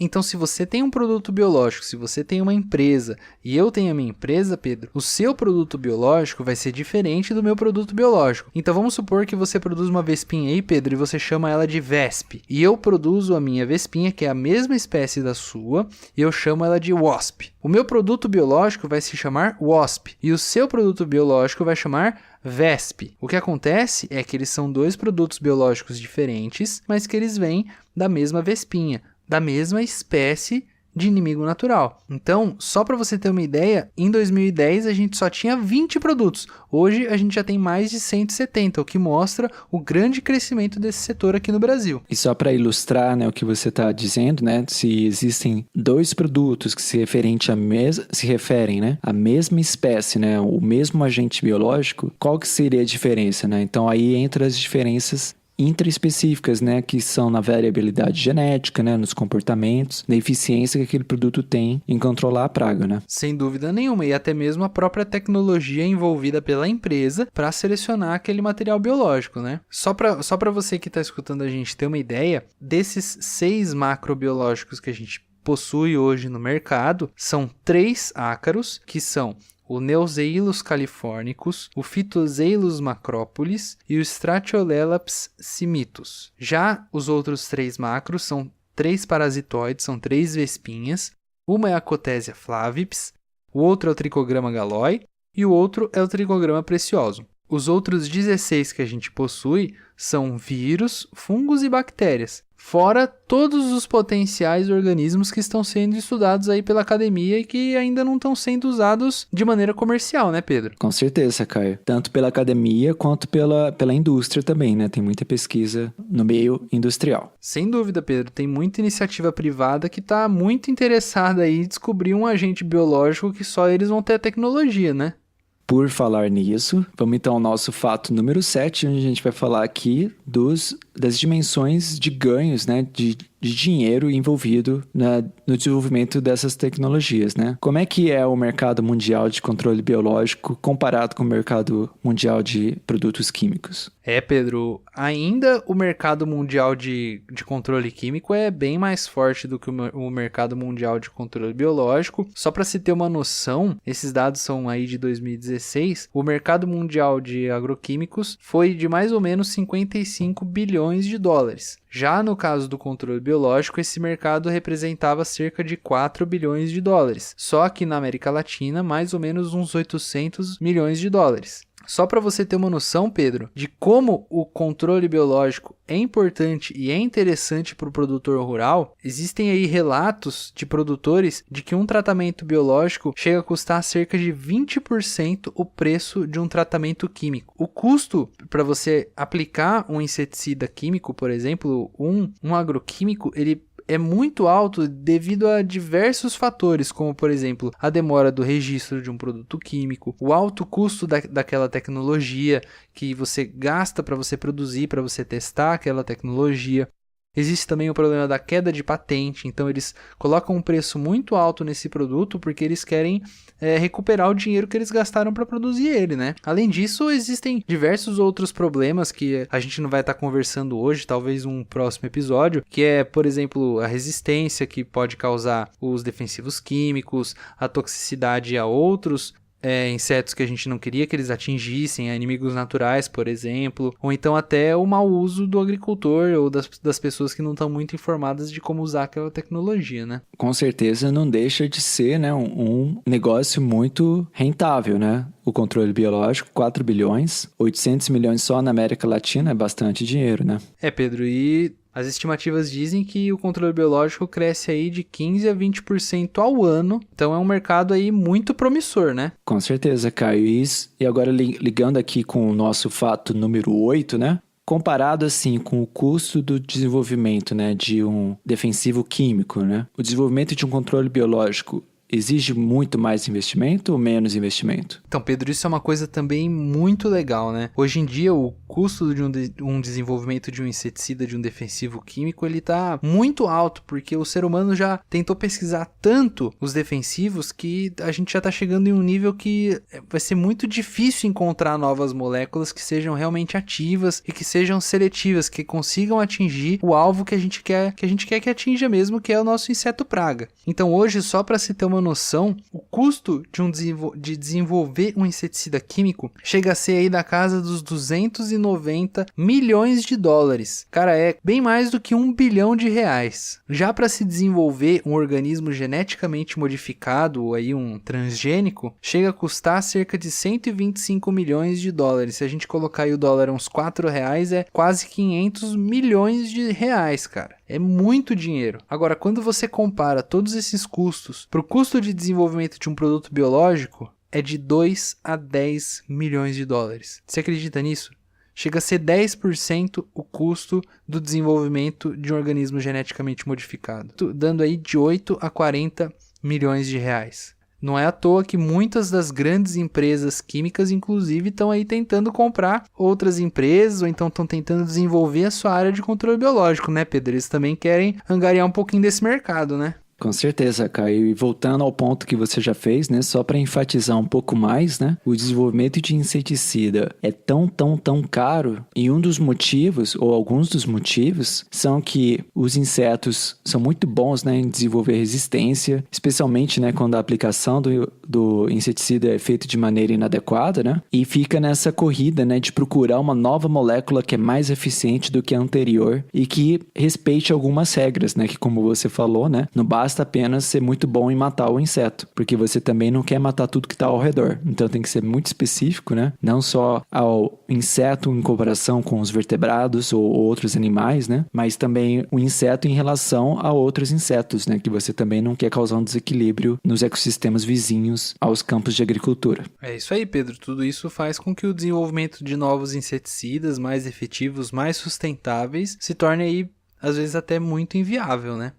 Então, se você tem um produto biológico, se você tem uma empresa e eu tenho a minha empresa, Pedro, o seu produto biológico vai ser diferente do meu produto biológico. Então, vamos supor que você produz uma vespinha aí, Pedro, e você chama ela de Vesp. E eu produzo a minha vespinha, que é a mesma espécie da sua, e eu chamo ela de Wasp. O meu produto biológico vai se chamar Wasp e o seu produto biológico vai chamar Vesp. O que acontece é que eles são 2 produtos biológicos diferentes, mas que eles vêm da mesma vespinha, da mesma espécie de inimigo natural. Então, só para você ter uma ideia, em 2010 a gente só tinha 20 produtos. Hoje a gente já tem mais de 170, o que mostra o grande crescimento desse setor aqui no Brasil. E só para ilustrar, né, o que você está dizendo, né, se existem 2 produtos que se referem, né, à mesma espécie, né, o mesmo agente biológico, qual que seria a diferença, né? Então aí entra as diferenças intraespecíficas, né, que são na variabilidade genética, né, nos comportamentos, na eficiência que aquele produto tem em controlar a praga, né? Sem dúvida nenhuma, e até mesmo a própria tecnologia envolvida pela empresa para selecionar aquele material biológico, né? Só para você que está escutando a gente ter uma ideia, desses 6 macrobiológicos que a gente possui hoje no mercado, são 3 ácaros, que são o Neuseilus californicus, o Phytoseilus macrópolis e o Stratiolelaps cimitus. Já os outros 3 macros são 3 parasitoides, são 3 vespinhas. Uma é a Cotesia flavips, o outro é o Trichogramma galloi e o outro é o Trichogramma preciosum. Os outros 16 que a gente possui são vírus, fungos e bactérias, fora todos os potenciais organismos que estão sendo estudados aí pela academia e que ainda não estão sendo usados de maneira comercial, né, Pedro? Com certeza, Caio. Tanto pela academia quanto pela indústria também, né? Tem muita pesquisa no meio industrial. Sem dúvida, Pedro. Tem muita iniciativa privada que está muito interessada aí em descobrir um agente biológico que só eles vão ter a tecnologia, né? Por falar nisso, vamos então ao nosso fato número 7, onde a gente vai falar aqui das dimensões de ganhos, né, de dinheiro envolvido no desenvolvimento dessas tecnologias, né? Como é que é o mercado mundial de controle biológico comparado com o mercado mundial de produtos químicos? Pedro, ainda o mercado mundial de controle químico é bem mais forte do que o mercado mundial de controle biológico. Só para se ter uma noção, esses dados são aí de 2016, o mercado mundial de agroquímicos foi de mais ou menos 55 bilhões de dólares. Já no caso do controle biológico, esse mercado representava cerca de 4 bilhões de dólares. Só que na América Latina, mais ou menos uns 800 milhões de dólares. Só para você ter uma noção, Pedro, de como o controle biológico é importante e é interessante para o produtor rural, existem aí relatos de produtores de que um tratamento biológico chega a custar cerca de 20% o preço de um tratamento químico. O custo para você aplicar um inseticida químico, por exemplo, um agroquímico, ele é muito alto devido a diversos fatores, como, por exemplo, a demora do registro de um produto químico, o alto custo daquela tecnologia que você gasta para você produzir, para você testar aquela tecnologia. Existe também o problema da queda de patente, então eles colocam um preço muito alto nesse produto porque eles querem recuperar o dinheiro que eles gastaram para produzir ele, né? Além disso, existem diversos outros problemas que a gente não vai estar conversando hoje, talvez um próximo episódio, que é, por exemplo, a resistência que pode causar os defensivos químicos, a toxicidade a outros insetos que a gente não queria que eles atingissem, a inimigos naturais, por exemplo, ou então até o mau uso do agricultor ou das pessoas que não estão muito informadas de como usar aquela tecnologia, né? Com certeza não deixa de ser, né, um negócio muito rentável, né? O controle biológico, 4 bilhões, 800 milhões só na América Latina é bastante dinheiro, né? Pedro, e as estimativas dizem que o controle biológico cresce aí de 15% a 20% ao ano. Então é um mercado aí muito promissor, né? Com certeza, Caio. E agora ligando aqui com o nosso fato número 8, né? Comparado assim com o custo do desenvolvimento, né, de um defensivo químico, né? O desenvolvimento de um controle biológico exige muito mais investimento ou menos investimento? Então, Pedro, isso é uma coisa também muito legal, né? Hoje em dia, o custo de um desenvolvimento de um inseticida, de um defensivo químico, ele tá muito alto, porque o ser humano já tentou pesquisar tanto os defensivos que a gente já tá chegando em um nível que vai ser muito difícil encontrar novas moléculas que sejam realmente ativas e que sejam seletivas, que consigam atingir o alvo que a gente quer que atinja mesmo, que é o nosso inseto praga. Então, hoje, só para se ter uma noção, o custo de desenvolver um inseticida químico chega a ser aí da casa dos 290 milhões de dólares. Cara, é bem mais do que R$1 bilhão. Já para se desenvolver um organismo geneticamente modificado, ou aí um transgênico, chega a custar cerca de 125 milhões de dólares. Se a gente colocar aí o dólar a uns R$4, é quase 500 milhões de reais, cara. É muito dinheiro. Agora, quando você compara todos esses custos para o custo de desenvolvimento de um produto biológico, é de 2 a 10 milhões de dólares. Você acredita nisso? Chega a ser 10% o custo do desenvolvimento de um organismo geneticamente modificado, dando aí de 8 a 40 milhões de reais. Não é à toa que muitas das grandes empresas químicas, inclusive, estão aí tentando comprar outras empresas, ou então estão tentando desenvolver a sua área de controle biológico, né, Pedro? Eles também querem angariar um pouquinho desse mercado, né? Com certeza, Caio. E voltando ao ponto que você já fez, né? Só para enfatizar um pouco mais, né? O desenvolvimento de inseticida é tão caro, e um dos motivos, ou alguns dos motivos, são que os insetos são muito bons, né, em desenvolver resistência, especialmente, né, quando a aplicação do inseticida é feita de maneira inadequada, né? E fica nessa corrida, né, de procurar uma nova molécula que é mais eficiente do que a anterior e que respeite algumas regras, né? Que, como você falou, né, não basta apenas ser muito bom em matar o inseto, porque você também não quer matar tudo que está ao redor. Então tem que ser muito específico, né? Não só ao inseto em comparação com os vertebrados ou outros animais, né? Mas também o inseto em relação a outros insetos, né? Que você também não quer causar um desequilíbrio nos ecossistemas vizinhos aos campos de agricultura. É isso aí, Pedro. Tudo isso faz com que o desenvolvimento de novos inseticidas mais efetivos, mais sustentáveis, se torne aí, às vezes, até muito inviável, né?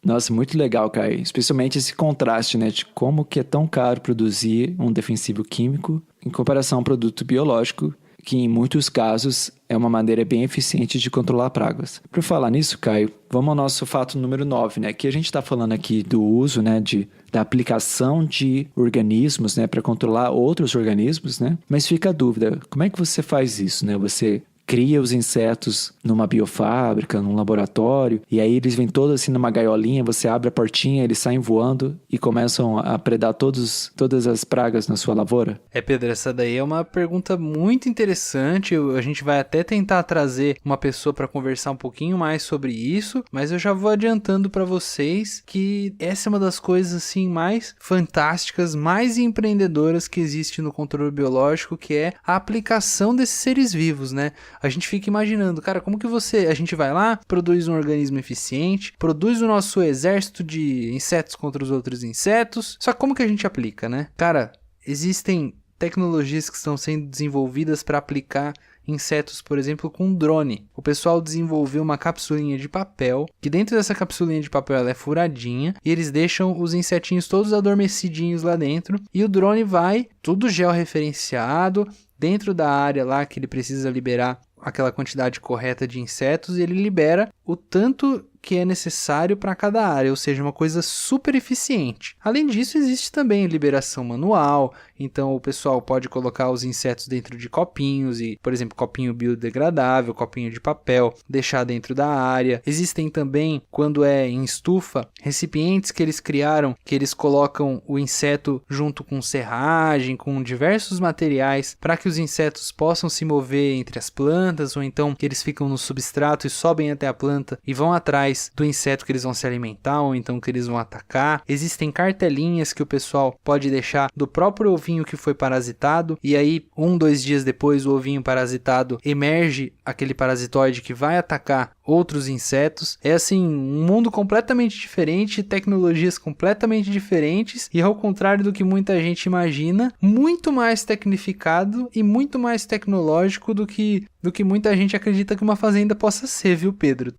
Nossa, muito legal, Caio. Especialmente esse contraste, né, de como que é tão caro produzir um defensivo químico em comparação a um produto biológico, que em muitos casos é uma maneira bem eficiente de controlar pragas. Por falar nisso, Caio, vamos ao nosso fato número 9, né? Que a gente está falando aqui do uso, né, da aplicação de organismos, né, para controlar outros organismos, né? Mas fica a dúvida, como é que você faz isso, né? Você cria os insetos numa biofábrica, num laboratório, e aí eles vêm todos assim numa gaiolinha, você abre a portinha, eles saem voando e começam a predar todas as pragas na sua lavoura? Pedro, essa daí é uma pergunta muito interessante. A gente vai até tentar trazer uma pessoa para conversar um pouquinho mais sobre isso, mas eu já vou adiantando para vocês que essa é uma das coisas assim mais fantásticas, mais empreendedoras que existe no controle biológico, que é a aplicação desses seres vivos, né? A gente fica imaginando, cara, como que a gente vai lá, produz um organismo eficiente, produz o nosso exército de insetos contra os outros insetos, só que como que a gente aplica, né? Cara, existem tecnologias que estão sendo desenvolvidas para aplicar insetos, por exemplo, com drone. O pessoal desenvolveu uma capsulinha de papel, que dentro dessa capsulinha de papel ela é furadinha, e eles deixam os insetinhos todos adormecidinhos lá dentro, e o drone vai, tudo georreferenciado, dentro da área lá que ele precisa liberar aquela quantidade correta de insetos, e ele libera o tanto que é necessário para cada área, ou seja, uma coisa super eficiente. Além disso, existe também liberação manual, então o pessoal pode colocar os insetos dentro de copinhos, e, por exemplo, copinho biodegradável, copinho de papel, deixar dentro da área. Existem também, quando é em estufa, recipientes que eles criaram, que eles colocam o inseto junto com serragem, com diversos materiais, para que os insetos possam se mover entre as plantas, ou então que eles ficam no substrato e sobem até a planta e vão atrás do inseto que eles vão se alimentar ou então que eles vão atacar. Existem cartelinhas que o pessoal pode deixar do próprio ovinho que foi parasitado, e aí 1-2 dias depois o ovinho parasitado emerge aquele parasitoide que vai atacar outros insetos. É assim, um mundo completamente diferente, tecnologias completamente diferentes, e ao contrário do que muita gente imagina, muito mais tecnificado e muito mais tecnológico do que muita gente acredita que uma fazenda possa ser, viu, Pedro?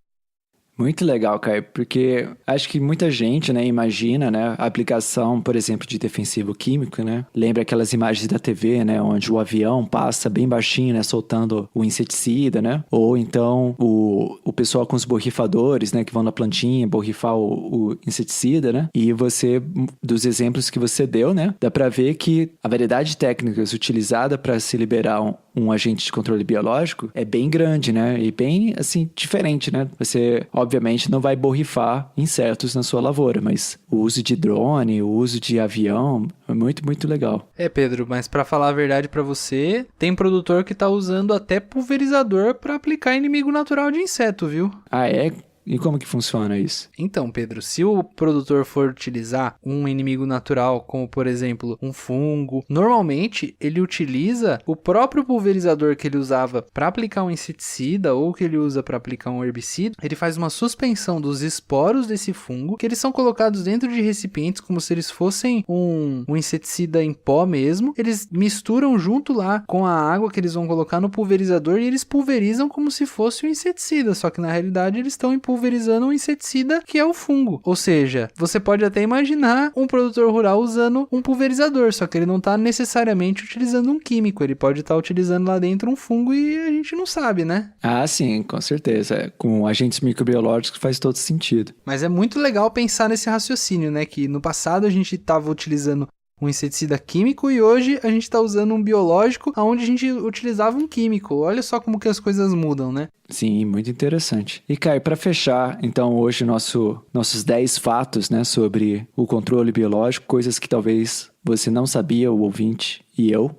Muito legal, Caio, porque acho que muita gente, né, imagina, né, a aplicação, por exemplo, de defensivo químico, né? Lembra aquelas imagens da TV, né, onde o avião passa bem baixinho, né, soltando o inseticida, né? Ou então o pessoal com os borrifadores, né, que vão na plantinha borrifar o inseticida, né? E você, dos exemplos que você deu, né, dá para ver que a variedade de técnicas utilizada para se liberar um agente de controle biológico é bem grande, né? E bem, assim, diferente, né? Você, obviamente, não vai borrifar insetos na sua lavoura, mas o uso de drone, o uso de avião é muito, muito legal. Pedro, mas para falar a verdade para você, tem produtor que tá usando até pulverizador para aplicar inimigo natural de inseto, viu? Ah, é? E como que funciona isso? Então, Pedro, se o produtor for utilizar um inimigo natural, como por exemplo um fungo, normalmente ele utiliza o próprio pulverizador que ele usava para aplicar um inseticida ou que ele usa para aplicar um herbicida. Ele faz uma suspensão dos esporos desse fungo, que eles são colocados dentro de recipientes como se eles fossem um inseticida em pó mesmo. Eles misturam junto lá com a água que eles vão colocar no pulverizador e eles pulverizam como se fosse um inseticida, só que na realidade eles estão pulverizando um inseticida que é o fungo. Ou seja, você pode até imaginar um produtor rural usando um pulverizador, só que ele não está necessariamente utilizando um químico, ele pode estar utilizando lá dentro um fungo e a gente não sabe, né? Ah, sim, com certeza. Com agentes microbiológicos faz todo sentido. Mas é muito legal pensar nesse raciocínio, né? Que no passado a gente estava utilizando um inseticida químico e hoje a gente está usando um biológico onde a gente utilizava um químico. Olha só como que as coisas mudam, né? Sim, muito interessante. E, Caio, para fechar, então, hoje nossos 10 fatos, né, sobre o controle biológico, coisas que talvez você não sabia, o ouvinte e eu.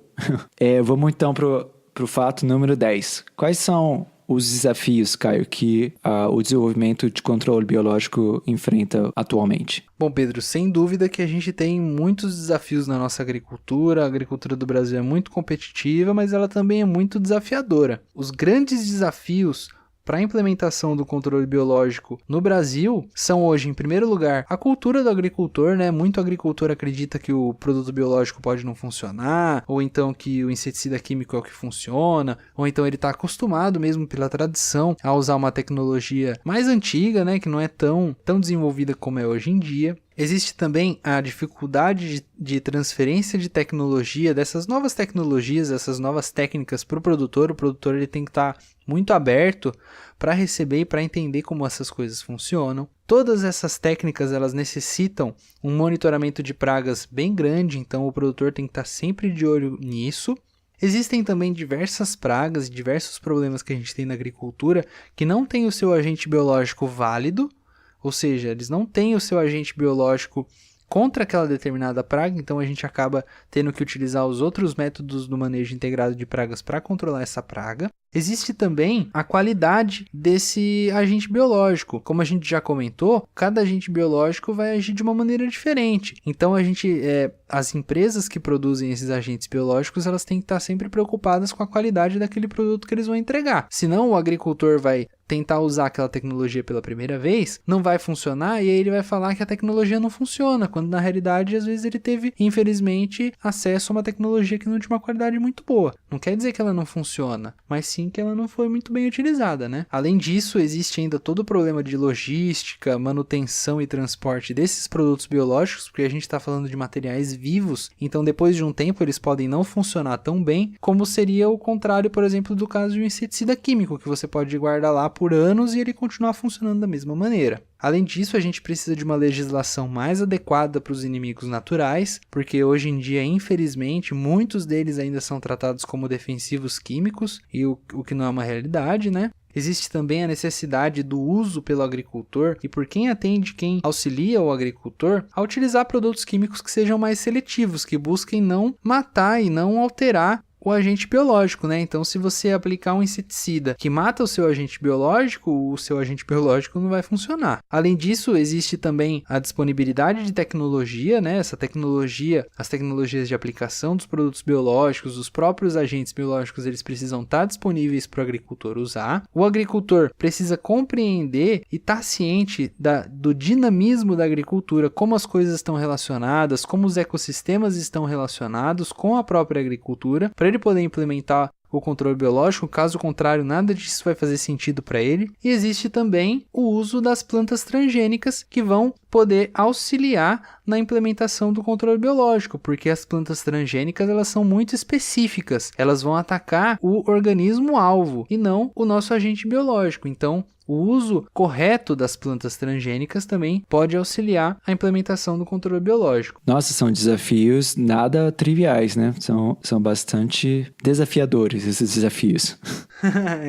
Vamos então pro fato número 10. Quais são os desafios, Caio, que o desenvolvimento de controle biológico enfrenta atualmente? Bom, Pedro, sem dúvida que a gente tem muitos desafios na nossa agricultura. A agricultura do Brasil é muito competitiva, mas ela também é muito desafiadora. Os grandes desafios para a implementação do controle biológico no Brasil são hoje, em primeiro lugar, a cultura do agricultor, né? Muito agricultor acredita que o produto biológico pode não funcionar, ou então que o inseticida químico é o que funciona, ou então ele está acostumado mesmo pela tradição a usar uma tecnologia mais antiga, né? Que não é tão desenvolvida como é hoje em dia. Existe também a dificuldade de transferência de tecnologia, dessas novas tecnologias, essas novas técnicas para o produtor. O produtor ele tem que estar muito aberto para receber e para entender como essas coisas funcionam. Todas essas técnicas elas necessitam um monitoramento de pragas bem grande, então o produtor tem que estar sempre de olho nisso. Existem também diversas pragas e diversos problemas que a gente tem na agricultura que não tem o seu agente biológico válido, ou seja, eles não têm o seu agente biológico contra aquela determinada praga, então a gente acaba tendo que utilizar os outros métodos do manejo integrado de pragas para controlar essa praga. Existe também a qualidade desse agente biológico. Como a gente já comentou, cada agente biológico vai agir de uma maneira diferente. Então as empresas que produzem esses agentes biológicos, elas têm que estar sempre preocupadas com a qualidade daquele produto que eles vão entregar. Senão o agricultor vai tentar usar aquela tecnologia pela primeira vez, não vai funcionar e aí ele vai falar que a tecnologia não funciona, quando na realidade às vezes ele teve, infelizmente, acesso a uma tecnologia que não tinha uma qualidade muito boa. Não quer dizer que ela não funciona, mas sim que ela não foi muito bem utilizada, né? Além disso, existe ainda todo o problema de logística, manutenção e transporte desses produtos biológicos, porque a gente está falando de materiais vivos, então depois de um tempo eles podem não funcionar tão bem, como seria o contrário, por exemplo, do caso de um inseticida químico, que você pode guardar lá por anos e ele continuar funcionando da mesma maneira. Além disso, a gente precisa de uma legislação mais adequada para os inimigos naturais, porque hoje em dia, infelizmente, muitos deles ainda são tratados como defensivos químicos, e o que não é uma realidade, né? Existe também a necessidade do uso pelo agricultor e por quem atende, quem auxilia o agricultor a utilizar produtos químicos que sejam mais seletivos, que busquem não matar e não alterar o agente biológico, né? Então, se você aplicar um inseticida que mata o seu agente biológico não vai funcionar. Além disso, existe também a disponibilidade de tecnologia, né? Essa tecnologia, as tecnologias de aplicação dos produtos biológicos, os próprios agentes biológicos, eles precisam estar disponíveis para o agricultor usar. O agricultor precisa compreender e estar ciente do dinamismo da agricultura, como as coisas estão relacionadas, como os ecossistemas estão relacionados com a própria agricultura, para ele poder implementar o controle biológico. Caso contrário, nada disso vai fazer sentido para ele. E existe também o uso das plantas transgênicas que vão poder auxiliar na implementação do controle biológico, porque as plantas transgênicas elas são muito específicas, elas vão atacar o organismo alvo e não o nosso agente biológico. Então, o uso correto das plantas transgênicas também pode auxiliar a implementação do controle biológico. Nossa, são desafios nada triviais, né? São bastante desafiadores esses desafios.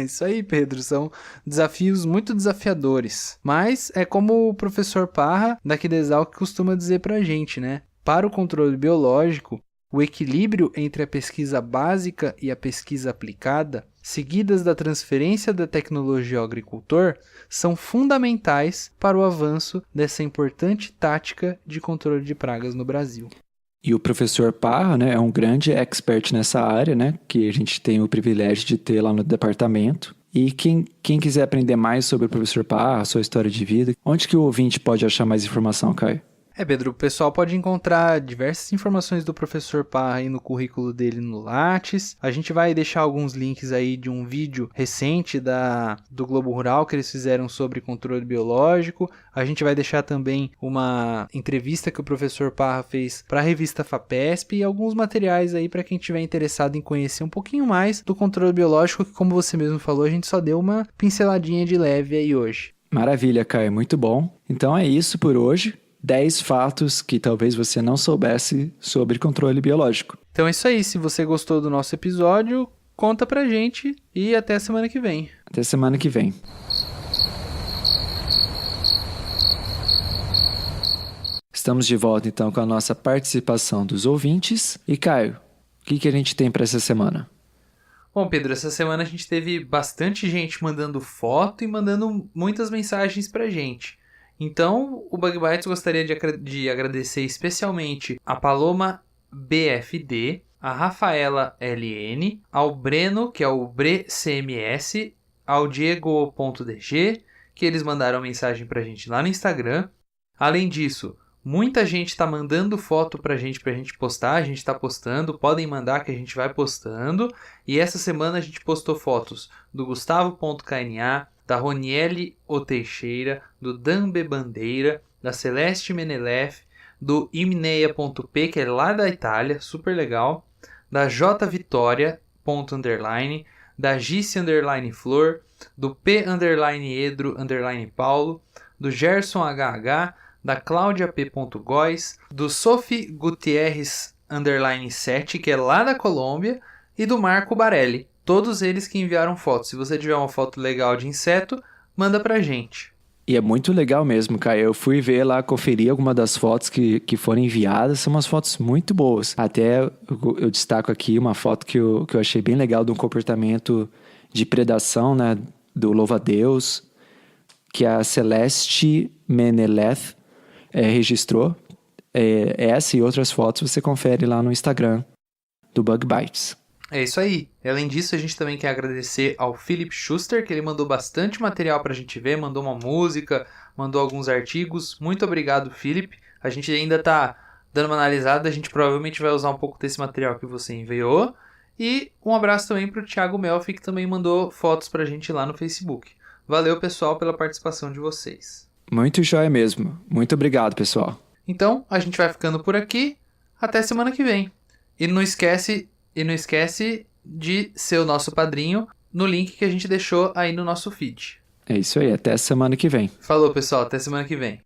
Isso aí, Pedro. São desafios muito desafiadores. Mas é como o professor Parra, daqui da Exalc, costuma dizer pra gente, né? Para o controle biológico, o equilíbrio entre a pesquisa básica e a pesquisa aplicada, seguidas da transferência da tecnologia ao agricultor, são fundamentais para o avanço dessa importante tática de controle de pragas no Brasil. E o professor Parra, né, é um grande expert nessa área, né, que a gente tem o privilégio de ter lá no departamento. E quem quiser aprender mais sobre o professor Parra, sua história de vida, onde que o ouvinte pode achar mais informação, Caio? Pedro, o pessoal pode encontrar diversas informações do professor Parra aí no currículo dele no Lattes. A gente vai deixar alguns links aí de um vídeo recente do Globo Rural que eles fizeram sobre controle biológico. A gente vai deixar também uma entrevista que o professor Parra fez para a revista FAPESP e alguns materiais aí para quem estiver interessado em conhecer um pouquinho mais do controle biológico, que, como você mesmo falou, a gente só deu uma pinceladinha de leve aí hoje. Maravilha, Caio, muito bom. Então é isso por hoje. 10 fatos que talvez você não soubesse sobre controle biológico. Então é isso aí. Se você gostou do nosso episódio, conta pra gente e até semana que vem. Até semana que vem. Estamos de volta então com a nossa participação dos ouvintes. E Caio, o que a gente tem para essa semana? Bom, Pedro, essa semana a gente teve bastante gente mandando foto e mandando muitas mensagens pra gente. Então, o Bug Bites gostaria de agradecer especialmente a Paloma BFD, a Rafaela LN, ao Breno, que é o BreCMS, ao diego.dg, que eles mandaram mensagem pra gente lá no Instagram. Além disso, muita gente tá mandando foto pra gente postar, a gente tá postando, podem mandar que a gente vai postando. E essa semana a gente postou fotos do Gustavo.kna, da Roniele O Teixeira, do Dambe Bandeira, da Celeste Menelef, do Imneia.p, que é lá da Itália, super legal, da J Vitória, _, da Gice _flor, do P _edro _paulo, do Gerson HH, da Cláudia P. Góes, do Sophie Gutierrez _7, que é lá da Colômbia, e do Marco Barelli. Todos eles que enviaram fotos. Se você tiver uma foto legal de inseto, manda pra gente. E é muito legal mesmo, Caio. Eu fui ver lá, conferir algumas das fotos que foram enviadas. São umas fotos muito boas. Até eu destaco aqui uma foto que eu achei bem legal de um comportamento de predação, né, do louva-a-Deus, que a Celeste Menelef registrou. Essa e outras fotos você confere lá no Instagram do Bug Bites. É isso aí. Além disso, a gente também quer agradecer ao Philip Schuster, que ele mandou bastante material pra gente ver, mandou uma música, mandou alguns artigos. Muito obrigado, Philip. A gente ainda tá dando uma analisada, a gente provavelmente vai usar um pouco desse material que você enviou. E um abraço também pro Thiago Melfi, que também mandou fotos pra gente lá no Facebook. Valeu, pessoal, pela participação de vocês. Muito jóia mesmo. Muito obrigado, pessoal. Então, a gente vai ficando por aqui. Até semana que vem. E não esquece de ser o nosso padrinho no link que a gente deixou aí no nosso feed. É isso aí, até semana que vem. Falou, pessoal, até semana que vem.